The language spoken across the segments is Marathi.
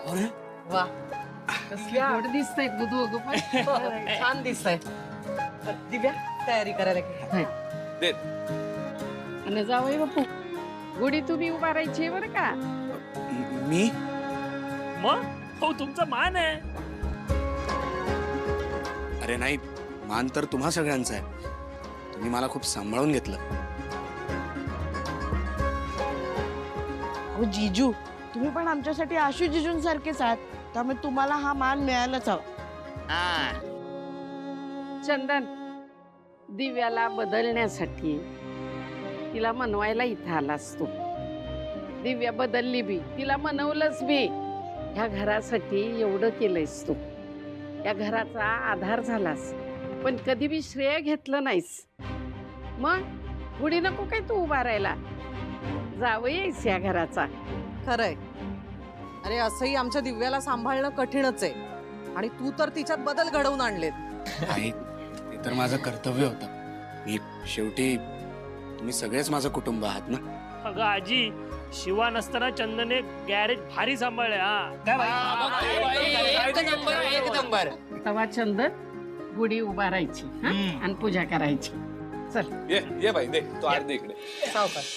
अरे वा कसली गोड दिसतंय दोघं पण छान दिसतंय. दिव्या तयारी करायला घे. दे. आणि जावई बापू गुढी तुम्ही उभारायची बरं का. मी मग हो तुमचा मान आहे. अरे नाही, मान तर तुम्हा सगळ्यांचा आहे. तुम्ही मला खूप सांभाळून घेतलं. अहो जीजू, तुम्ही पण आमच्यासाठी आशू जीजूंसारखेच आहात, त्यामुळे तुम्हाला हा मान मिळायलाच हवा. चंदन, दिव्याला बदलण्यासाठी तिला मनवायला इथं आलास तू. दिव्या बदलली बी, तिला मनवलंच बी. ह्या घरासाठी एवढं केलंयस तू, या घराचा आधार झालास, पण कधी बी श्रेय घेतलं नाहीस. मग गुढी नको काय तू उभारायला, जावई आहेस या घराचा. खरंय. अरे असंही आमच्या दिव्याला सांभाळणं कठीणच आहे आणि तू तर तिच्यात बदल घडवून आणलेत. आई, ते तर माझं कर्तव्य होतं. मी शेवटी तुम्ही सगळेच माझं कुटुंब आहात ना. अगं आजी, शिवा नसताना चंदने गॅरेज भारी सांभाळले. एक नंबर. तवा चंदन गुढी उभारायची हा? आणि पूजा करायची. चल ये बाई, दे तो आरती इकडे. सावकाश.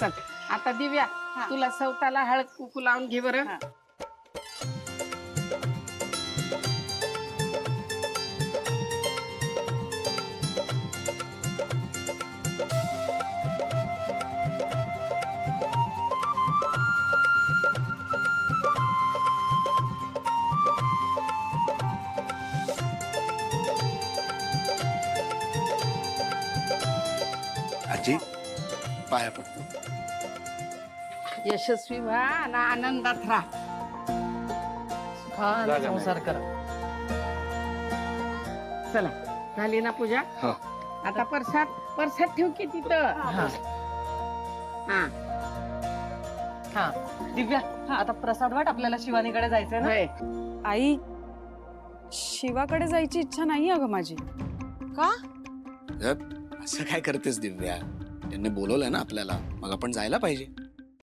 चल आता दिव्या तुला सवताला हळद कुकू लावून घे बरं. आजी, पाया पडतो. यशस्वी व्हा आणि आनंदात राहा. सुखाने संसार करा. चला झाली ना पूजा. हो. आता परसाद ठेव की तिथं. हा. हा हा दिव्या, आता प्रसाद वाट, आपल्याला शिवानीकडे जायचंय ना. होय. आई, शिवाकडे जायची इच्छा नाही अगं माझी. का? असं काय करतेस दिव्या? त्यांनी बोलवलंय ना आपल्याला, मग आपण जायला पाहिजे.